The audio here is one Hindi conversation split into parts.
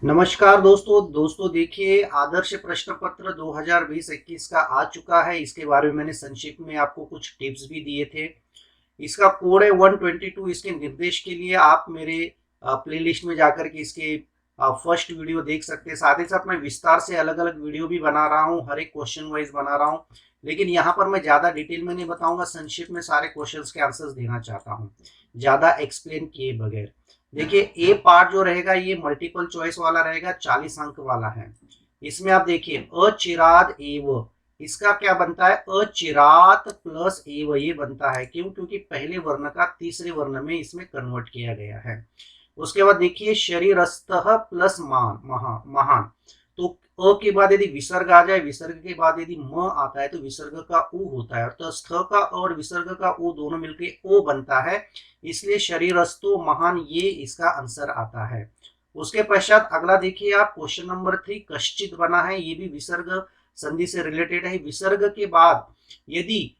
नमस्कार दोस्तों देखिए आदर्श प्रश्न पत्र 2020-21 का आ चुका है। इसके बारे में मैंने संक्षिप्त में आपको कुछ टिप्स भी दिए थे। इसका कोड है 122। इसके निर्देश के लिए आप मेरे प्लेलिस्ट में जाकर के इसके फर्स्ट वीडियो देख सकते हैं। साथ ही साथ मैं विस्तार से अलग अलग वीडियो भी बना रहा हूँ, हर एक क्वेश्चन वाइज बना रहा हूँ, लेकिन यहाँ पर मैं ज्यादा डिटेल में नहीं बताऊंगा। संक्षिप्त में सारे क्वेश्चंस के आंसर्स देना चाहता हूँ, ज्यादा एक्सप्लेन किए बगैर। देखिए ए पार्ट जो रहेगा ये मल्टीपल चॉइस वाला रहेगा, 40 अंक वाला है। इसमें आप देखिए अचिराद एव, इसका क्या बनता है? अचिरात प्लस एव ये बनता है। क्यों? क्योंकि पहले वर्ण का तीसरे वर्ण में इसमें कन्वर्ट किया गया है। उसके बाद देखिए शरीरस्थः प्लस मान महान। तो अ के बाद यदि विसर्ग आ जाए, विसर्ग के बाद यदि म आता है तो विसर्ग का उ होता है, तो स्थ का और विसर्ग का उ दोनों मिलकर ओ बनता है। इसलिए शरीरस्थो महान ये इसका आंसर आता है। उसके पश्चात अगला देखिए आप, क्वेश्चन नंबर 3 कश्चित बना है। ये भी विसर्ग संधि से रिलेटेड है। विसर्ग के बाद यदि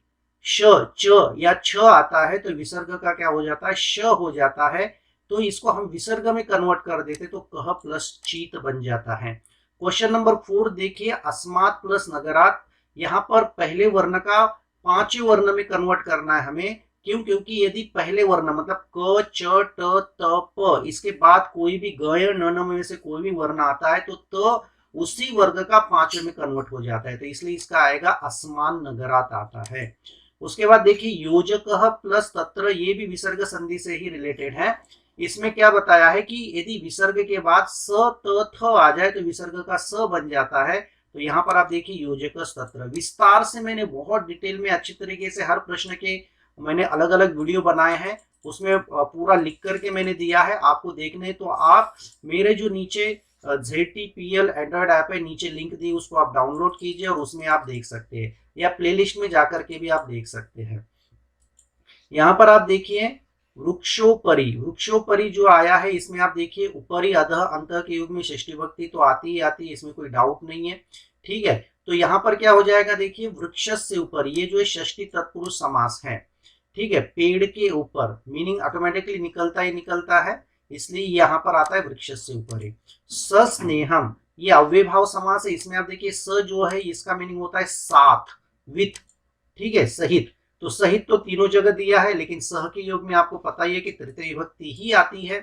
श च या छ आता है तो विसर्ग का क्या हो जाता है? श हो जाता है। तो इसको हम विसर्ग में कन्वर्ट कर देते तो कह प्लस चीत बन जाता है। क्वेश्चन नंबर 4 देखिए अस्मात् प्लस नगरात। यहाँ पर पहले वर्ण का पांचवें वर्ण में कन्वर्ट करना है हमें। क्यों? क्योंकि यदि पहले वर्ण मतलब क च ट त प इसके बाद कोई भी ग या न में से कोई भी वर्ण आता है तो त उसी वर्ग का पांचवें में कन्वर्ट हो जाता है, तो इसलिए इसका आएगा अस्मान नगरात आता है। उसके बाद देखिए योजक प्लस तत्र, ये भी विसर्ग संधि से ही रिलेटेड है। इसमें क्या बताया है कि यदि विसर्ग के बाद स त थ आ जाए तो विसर्ग का स बन जाता है। तो यहाँ पर आप देखिए योजक तत्र। विस्तार से मैंने बहुत डिटेल में अच्छी तरीके से हर प्रश्न के मैंने अलग अलग वीडियो बनाए हैं, उसमें पूरा लिख करके मैंने दिया है। आपको देखने तो आप मेरे जो नीचे ZTPL एंड्रॉइड ऐप है, नीचे लिंक दी, उसको आप डाउनलोड कीजिए और उसमें आप देख सकते हैं, या प्लेलिस्ट में जाकर के भी आप देख सकते हैं। यहाँ पर आप देखिए वृक्षोपरि, वृक्षोपरि जो आया है इसमें आप देखिए उपरि अधः अंतः के युग में षष्ठी विभक्ति तो आती ही आती है, इसमें कोई डाउट नहीं है। ठीक है, तो यहाँ पर क्या हो जाएगा? देखिए वृक्ष से ऊपर, ये जो है षष्ठी तत्पुरुष समास है। ठीक है, पेड़ के ऊपर मीनिंग ऑटोमेटिकली निकलता ही निकलता है, इसलिए यहाँ पर आता है वृक्ष से ऊपर। सस्नेहम ये अव्ययभाव समास है। इसमें आप देखिए स जो है इसका मीनिंग होता है साथ, विथ। ठीक है, सहित। तो सहित तो तीनों जगह दिया है, लेकिन सह के योग में आपको पता ही है कि तृतीय विभक्ति ही आती है।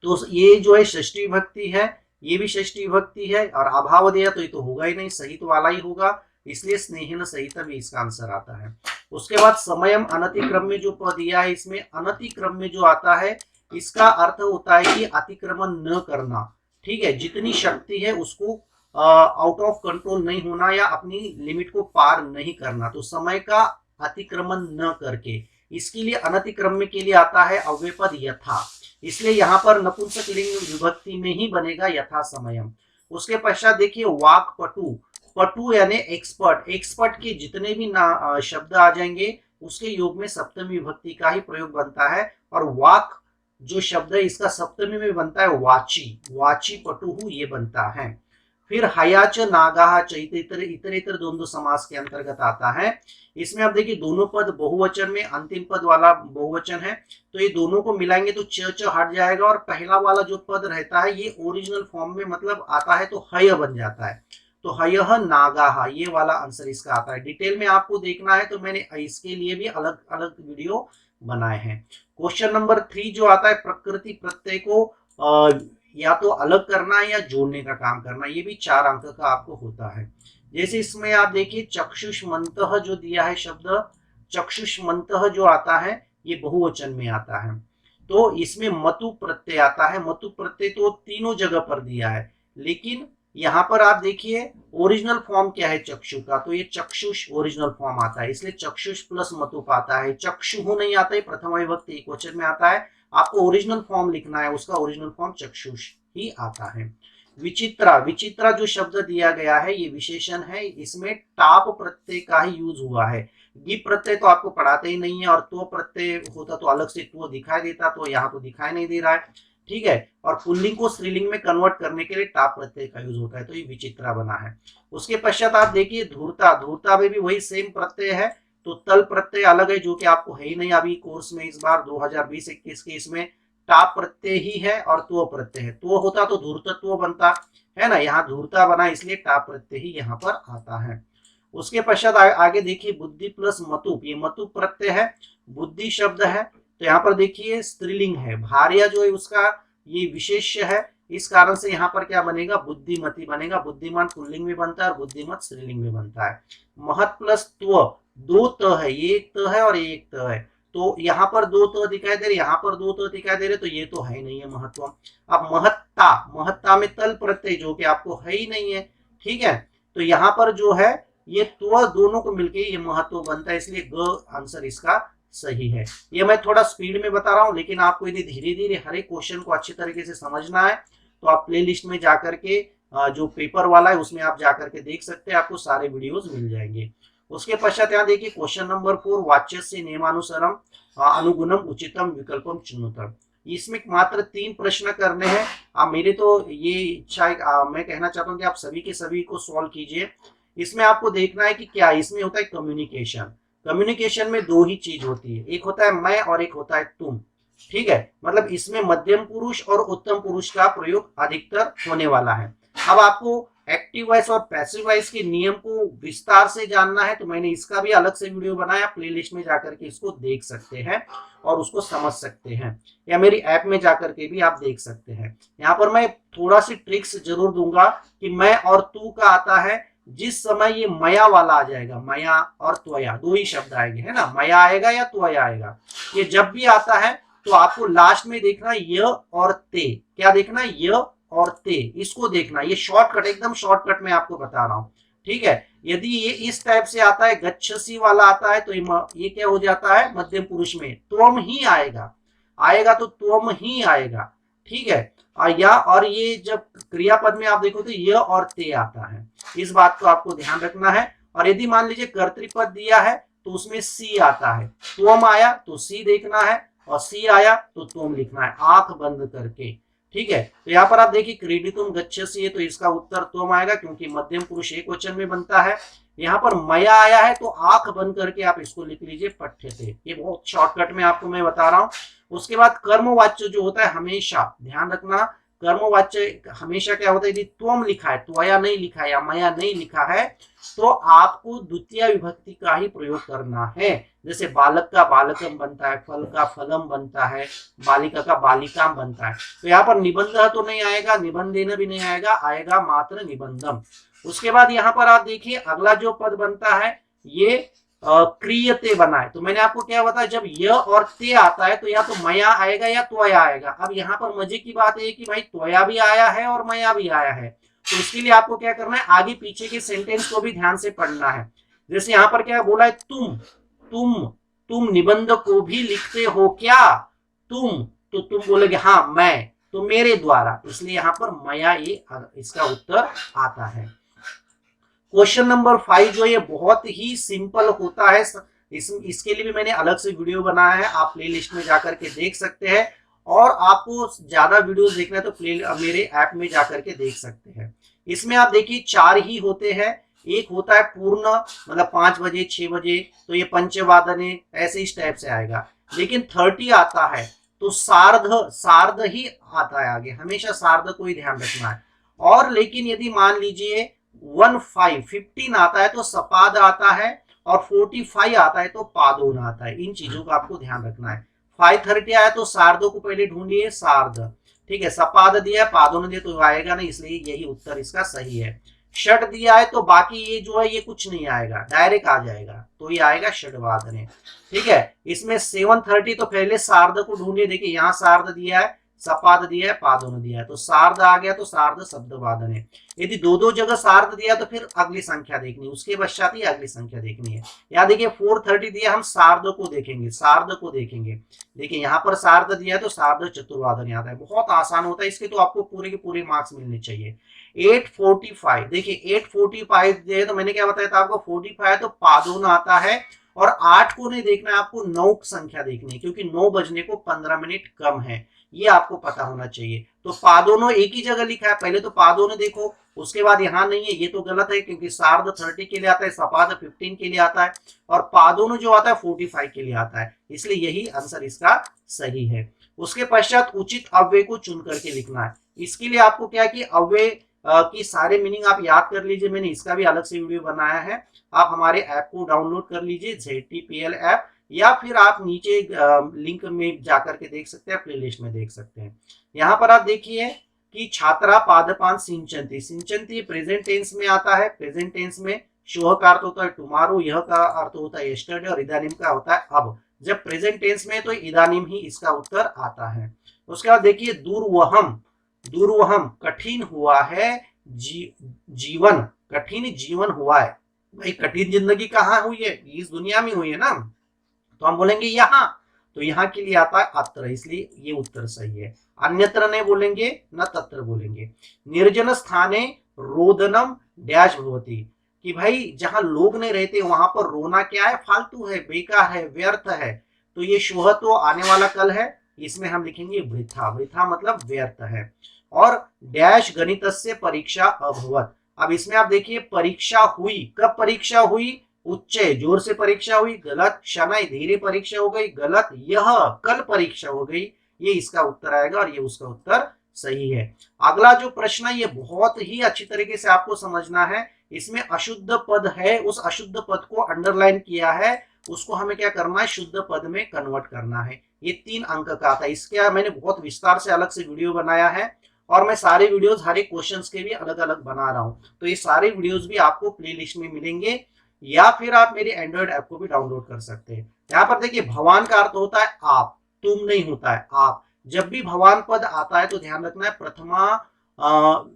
तो ये जो है षष्ठी विभक्ति है, ये भी षष्ठी विभक्ति है, और अभाव दिया तो ये तो होगा ही नहीं, सहित वाला ही होगा, इसलिए स्नेहन सहित भी इसका आंसर आता है। उसके बाद समयम अनतिक्रम में जो पद दिया है, इसमें अनतिक्रम में जो आता है इसका अर्थ होता है कि अतिक्रमण न करना। ठीक है, जितनी शक्ति है उसको आउट ऑफ कंट्रोल नहीं होना या अपनी लिमिट को पार नहीं करना। तो समय का अतिक्रमण न करके, इसके लिए अनतिक्रम्य के लिए आता है अव्यय पद यथा, इसलिए यहाँ पर नपुंसक लिंग विभक्ति में ही बनेगा यथा समयम। उसके पश्चात देखिए वाक पटु, पटु यानी एक्सपर्ट, एक्सपर्ट के जितने भी शब्द आ जाएंगे उसके योग में सप्तमी विभक्ति का ही प्रयोग बनता है। और वाक जो शब्द है इसका सप्तमी में बनता है वाची, वाची पटुहु ये बनता है। फिर हयाच नागाह चैत इतरेतर द्वंद्व समास के अंतर्गत आता है। इसमें आप देखिए दोनों पद बहुवचन में, अंतिम पद वाला बहुवचन है, तो ये दोनों को मिलाएंगे तो च हट जाएगा, और पहला वाला जो पद रहता है ये ओरिजिनल फॉर्म में मतलब आता है तो हय बन जाता है। तो हयः नागाह ये वाला आंसर इसका आता है। डिटेल में आपको देखना है तो मैंने इसके लिए भी अलग अलग वीडियो बनाए हैं। क्वेश्चन नंबर 3 जो आता है प्रकृति प्रत्यय को या तो अलग करना है या जोड़ने का काम करना, ये भी 4 अंक का आपको होता है। जैसे इसमें आप देखिए चक्षुष्मन्तः जो दिया है शब्द, चक्षुष्मन्तः जो आता है ये बहुवचन में आता है। तो इसमें मतु प्रत्यय आता है। मतु प्रत्यय तो तीनों जगह पर दिया है, लेकिन यहाँ पर आप देखिए ओरिजिनल फॉर्म क्या है चक्षु का, तो ये चक्षुष ओरिजिनल फॉर्म आता है, इसलिए चक्षुष प्लस मतुप आता है। चक्षु नहीं आता है, प्रथम विभक्ति एकवचन में आता है। आपको ओरिजिनल फॉर्म लिखना है, उसका ओरिजिनल फॉर्म चक्षुष ही आता है। विचित्रा, विचित्रा जो शब्द दिया गया है ये विशेषण है, इसमें टाप प्रत्यय का ही यूज हुआ है। गिप प्रत्यय तो आपको पढ़ाते ही नहीं है, और तो प्रत्यय होता तो अलग से तो दिखाई देता, तो यहाँ तो दिखाई नहीं दे रहा है। ठीक है, और पुल्लिंग को स्त्रीलिंग में कन्वर्ट करने के लिए टाप प्रत्यय का यूज होता है, तो ये विचित्रा बना है। उसके पश्चात आप देखिए धूर्ता, धूर्ता में भी वही सेम प्रत्यय है, तो तल प्रत्यय अलग है जो कि आपको है ही नहीं अभी कोर्स में इस बार 2020-21 के। इसमें टाप प्रत्यय ही है और त्व प्रत्यय है। त्व होता तो धूर्तत्व बनता है ना, यहाँ धूर्ता बना इसलिए टाप प्रत्यय ही यहाँ पर आता है। उसके पश्चात आगे देखिए बुद्धि प्लस मतुप, ये मतुप प्रत्यय है, बुद्धि शब्द है, तो यहाँ पर देखिए स्त्रीलिंग है, भार्या जो है उसका ये विशेष्य है, इस कारण से यहाँ पर क्या बनेगा, बुद्धिमती बनेगा। बुद्धिमान पुल्लिंग में बनता है और बुद्धिमत स्त्रीलिंग में बनता है। महत प्लस त्व, दो त है, ये एक त है और ये एक त है, तो यहाँ पर दो त दिखाई दे रहे, यहाँ पर दो त दिखाई दे रहे, तो ये तो है नहीं है महत्व। अब महत्ता, महत्ता में तल प्रत्यय जो कि आपको है ही नहीं है, ठीक है, तो यहाँ पर जो है ये त्व दोनों को मिलके ये महत्व बनता है, इसलिए ग आंसर इसका सही है। ये मैं थोड़ा स्पीड में बता रहा हूं, लेकिन आपको यदि धीरे धीरे हर एक क्वेश्चन को अच्छी तरीके से समझना है तो आप प्ले लिस्ट में जाकर के जो पेपर वाला है उसमें आप जाकर के देख सकते हैं, आपको सारे वीडियोस मिल जाएंगे। उसके पश्चात यहाँ देखिए क्वेश्चन नंबर 4, वाच्यस्य नियमानुसारम अनुगुणम उचितम विकल्पम चुनोतम। इसमें मात्र 3 प्रश्न करने हैं। आप मेरे तो ये इच्छा मैं कहना चाहता हूँ कि आप सभी के सभी को सॉल्व कीजिए। इसमें आपको देखना है कि क्या इसमें होता है कम्युनिकेशन। कम्युनिकेशन में 2 ही चीज होती है, एक होता है मैं और एक होता है तुम, ठीक है, मतलब इसमें मध्यम पुरुष और उत्तम पुरुष का प्रयोग अधिकतर होने वाला है। अब आपको एक्टिव वॉइस और पैसिव वॉइस के नियम को विस्तार से जानना है तो मैंने इसका भी अलग से वीडियो बनाया, प्लेलिस्ट में जाकर के इसको देख सकते हैं और उसको समझ सकते हैं, या मेरी ऐप में जाकर के भी आप देख सकते हैं। यहाँ पर मैं थोड़ा सी ट्रिक्स जरूर दूंगा कि मैं और तू का आता है, जिस समय ये मया वाला आ जाएगा, मया और त्वया 2 ही शब्द आएंगे, है ना, मया आएगा या त्वया आएगा, ये जब भी आता है तो आपको लास्ट में देखना य और ते, क्या देखना, य और ते, इसको देखना। ये शॉर्टकट, एकदम शॉर्टकट में आपको बता रहा हूं, ठीक है। यदि ये इस टाइप से आता है, गच्छसी वाला आता है, तो ये क्या हो जाता है, मध्यम पुरुष में त्वम ही आएगा, आएगा तो त्वम ही आएगा, ठीक है। या और ये जब क्रियापद में आप देखो तो य और ते आता है, इस बात को आपको ध्यान रखना है। और यदि मान लीजिए कर्तृपद दिया है तो उसमें सी आता है, त्वम आया तो सी देखना है और सी आया तो त्वम लिखना है आंख बंद करके, ठीक है। तो यहाँ पर आप देखिए क्रीडितुम गच्छसि है तो इसका उत्तर त्वम आएगा, क्योंकि मध्यम पुरुष एक वचन में बनता है। यहाँ पर मया आया है तो आंख बंद करके आप इसको लिख लीजिए पठ्यते, ये बहुत शॉर्टकट में आपको मैं बता रहा हूँ। उसके बाद कर्मवाच्य जो होता है, हमेशा ध्यान रखना, कर्मवाच्य हमेशा क्या होता है, यदि त्वम लिखा है, त्वया नहीं लिखा है या मया नहीं लिखा है, तो आपको द्वितीय विभक्ति का ही प्रयोग करना है। जैसे बालक का बालकम बनता है, फल का फलम बनता है, बालिका का बालिकाम बनता है, तो यहाँ पर निबंध तो नहीं आएगा, निबंधेन भी नहीं आएगा, आएगा मात्र निबंधम। उसके बाद यहाँ पर आप देखिए अगला जो पद बनता है ये क्रियते बना है, तो मैंने आपको क्या बताया, जब य और ते आता है तो या तो मया आएगा या त्वया आएगा। अब यहाँ पर मजे की बात है कि भाई त्वया भी आया है और मया भी आया है, तो इसके लिए आपको क्या करना है, आगे पीछे के सेंटेंस को भी ध्यान से पढ़ना है। जैसे यहाँ पर क्या बोला है, तुम निबंध को भी लिखते हो क्या, तुम, तो तुम बोलोगे हाँ मैं, तो मेरे द्वारा, इसलिए यहाँ पर मया ये इसका उत्तर आता है। क्वेश्चन नंबर 5 जो ये बहुत ही सिंपल होता है, इसके लिए भी मैंने अलग से वीडियो बनाया है, आप प्ले लिस्ट में जाकर के देख सकते हैं, और आपको ज्यादा वीडियोस देखना है तो मेरे ऐप में जाकर के देख सकते हैं। इसमें आप देखिए 4 ही होते हैं, एक होता है पूर्ण, मतलब 5 बजे 6 बजे, तो ये पंचवादने ऐसे इस टाइप से आएगा। लेकिन 30 आता है तो सार्ध ही आता है आगे, हमेशा सार्ध को ही ध्यान रखना है। और लेकिन यदि मान लीजिए 15 आता है तो सपाद आता है, और 45 आता है तो पादोन आता है, इन चीजों का आपको ध्यान रखना है। 530 आया तो सार्धो को पहले ढूंढिए, सार्ध, ठीक है, सपाद दिया पादोन दिया तो आएगा नहीं, इसलिए यही उत्तर इसका सही है। षट दिया है तो बाकी ये जो है ये कुछ नहीं आएगा, डायरेक्ट आ जाएगा, तो ये आएगा षडवादने, ठीक है। इसमें 730 तो पहले सार्ध को ढूंढिए, देखिए यहाँ सार्ध दिया है, सपाद दिया है, पादोन दिया है, तो सार्ध आ गया, तो सार्ध शब्द वादन है। यदि 2 जगह सार्ध दिया तो फिर अगली संख्या देखनी, उसके पश्चात ही अगली संख्या देखनी है। यहाँ देखिए 430 दिया, हम सार्ध को देखेंगे, सार्ध को देखेंगे, देखिए यहाँ पर सार्ध दिया है तो सार्ध चतुर्वादन आता है, बहुत आसान होता है, इसके तो आपको पूरे के पूरे मार्क्स मिलने चाहिए। 845 देखिए 845 दिया तो मैंने क्या बताया था आपको, 45 तो पादोन आता है, और 8 को नहीं देखना है आपको, 9 संख्या देखनी है, क्योंकि 9 बजने को 15 मिनट कम है, ये आपको पता होना चाहिए। तो पादोनो एक ही जगह लिखा है, पहले तो पादोनो देखो, उसके बाद यहाँ नहीं है, ये तो गलत है क्योंकि सार्ध 30 के लिए आता है, सपाद 15 के लिए आता है, और पादोनो जो आता है 45 के लिए आता है, इसलिए यही आंसर इसका सही है। उसके पश्चात उचित अव्यय को चुन करके लिखना है। इसके लिए आपको क्या है कि अव्यय की सारे मीनिंग आप याद कर लीजिए, मैंने इसका भी अलग से वीडियो बनाया है, आप हमारे ऐप को डाउनलोड कर लीजिए, ZTPL ऐप, या फिर आप नीचे लिंक में जाकर के देख सकते हैं, प्लेलिस्ट में देख सकते हैं। यहाँ पर आप देखिए कि छात्रा पादपान सिंचंती, सिंचंती प्रेजेंट टेंस में आता है, प्रेजेंट टेंस में श्वः का अर्थ होता है टुमारो, यह का अर्थ होता है यस्टरडे, और इदानीम का होता है अब। जब प्रेजेंट टेंस में तो इदानीम ही इसका उत्तर आता है। उसके बाद देखिए दुर्वहम, दुर्वहम कठिन हुआ है, जीवन कठिन जीवन हुआ है। भाई कठिन जिंदगी कहाँ हुई है, इस दुनिया में हुई है ना, तो हम बोलेंगे यहाँ, तो यहाँ के लिए आता है अत्र, इसलिए ये उत्तर सही है। अन्यत्र नहीं बोलेंगे, न तत्र बोलेंगे। निर्जन स्थाने रोदनम डैश भवती, कि भाई जहां लोग नहीं रहते वहां पर रोना क्या है, फालतू है, बेकार है, व्यर्थ है। तो ये श्वः तो आने वाला कल है, इसमें हम लिखेंगे वृथा, वृथा मतलब व्यर्थ है। और डैश गणितस्य परीक्षा अभवत, अब इसमें आप देखिए परीक्षा हुई, कब परीक्षा हुई, उच्च जोर से परीक्षा हुई, गलत। शनै धीरे परीक्षा हो गई, गलत। यह कल परीक्षा हो गई, ये इसका उत्तर आएगा, और ये उसका उत्तर सही है। अगला जो प्रश्न है ये बहुत ही अच्छी तरीके से आपको समझना है, इसमें अशुद्ध पद है, उस अशुद्ध पद को अंडरलाइन किया है, उसको हमें क्या करना है, शुद्ध पद में कन्वर्ट करना है। ये 3 अंक का था, इसके मैंने बहुत विस्तार से अलग से वीडियो बनाया है, और मैं सारे वीडियोस हर एक क्वेश्चंस के भी अलग अलग बना रहा हूं, तो ये सारे वीडियोस भी आपको प्लेलिस्ट में मिलेंगे, या फिर आप मेरी एंड्रॉइड ऐप को भी डाउनलोड कर सकते हैं। यहाँ पर देखिए भगवान का अर्थ होता है आप, तुम नहीं होता है आप। जब भी भगवान पद आता है तो ध्यान रखना है प्रथमा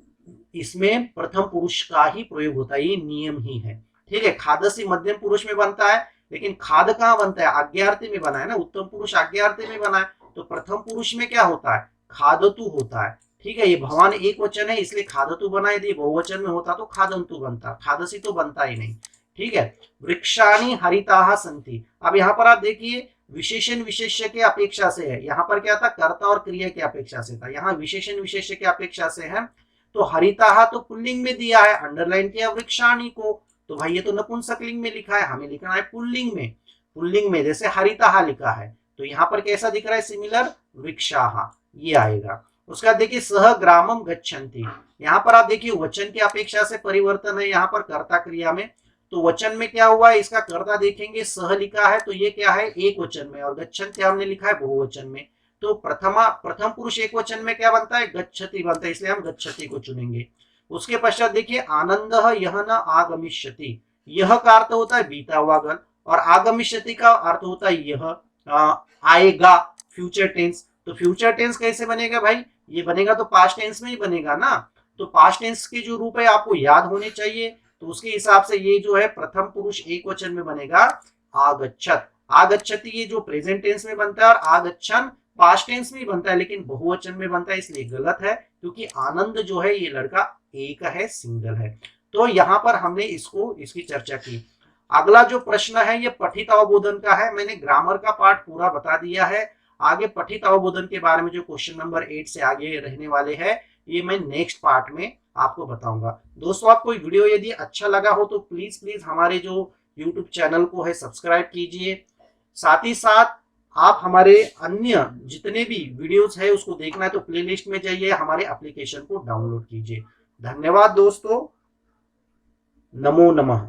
इसमें प्रथम पुरुष का ही प्रयोग होता है, ये नियम ही है, ठीक है। खादसी मध्यम पुरुष में बनता है, लेकिन खाद कहाँ बनता है, आज्ञार्थी में बना है ना, उत्तम पुरुष आज्ञार्थी में बना है, तो प्रथम पुरुष में क्या होता है, खादतु होता है, ठीक है। ये भगवान एक वचन है इसलिए खादतु बना, यदि बहुवचन में होता तो खादंतु बनता, खादसी तो बनता ही नहीं, ठीक है। वृक्षाणि हरिताः सन्ति, अब यहाँ पर आप देखिए विशेषण विशेष्य के अपेक्षा से है, यहाँ पर क्या था, कर्ता और क्रिया की अपेक्षा से था, यहाँ विशेषण विशेष्य की अपेक्षा से है। तो हरिताः तो पुल्लिंग में दिया है, अंडरलाइन किया वृक्षाणि को, तो भाई ये तो नपुंसकलिंग में लिखा है, हमें लिखना है पुल्लिंग में, पुल्लिंग में जैसे हरिताः लिखा है, तो यहाँ पर कैसा दिख रहा है, सिमिलर वृक्षाः, ये आएगा। उसके बाद देखिए सह ग्रामम गच्छन्ति, यहाँ पर आप देखिए वचन की अपेक्षा से परिवर्तन है, यहाँ पर कर्ता क्रिया में, तो वचन में क्या हुआ है, इसका कर्ता देखेंगे सह लिखा है, तो ये क्या है, एक वचन में, और गच्छन्ति हमने लिखा है बहुवचन में, तो प्रथम पुरुष एक वचन में क्या बनता है, गच्छति बनता है, इसलिए हम गच्छति को चुनेंगे। उसके पश्चात देखिए आनंद यह न आगमिष्यति, यह का अर्थ होता है बीता हुआ कल, और आगमिष्यति का अर्थ होता है यह आएगा, फ्यूचर टेंस। तो फ्यूचर टेंस कैसे बनेगा भाई, ये बनेगा तो पास्ट टेंस में ही बनेगा ना, तो पास्ट टेंस के जो रूप है आपको याद होने चाहिए, तो उसके हिसाब से ये जो है प्रथम पुरुष एक वचन में बनेगा आगच्छत, आगच्छति ये जो प्रेजेंट टेंस में बनता है, और आगच्छन पास्ट टेंस में बनता है लेकिन बहुवचन में बनता है, इसलिए गलत है, क्योंकि आनंद जो है ये लड़का एक है, सिंगल है। तो यहाँ पर हमने इसकी चर्चा की। अगला जो प्रश्न है ये पठित अवबोधन का है, मैंने ग्रामर का पार्ट पूरा बता दिया है, आगे पठित अवबोधन के बारे में जो क्वेश्चन नंबर 8 से आगे रहने वाले हैं ये मैं नेक्स्ट पार्ट में आपको बताऊंगा। दोस्तों आपको वीडियो यदि अच्छा लगा हो तो प्लीज हमारे जो यूट्यूब चैनल को है सब्सक्राइब कीजिए, साथ ही साथ आप हमारे अन्य जितने भी वीडियोस है उसको देखना है तो प्लेलिस्ट में जाइए, हमारे एप्लीकेशन को डाउनलोड कीजिए। धन्यवाद दोस्तों, नमो नमः।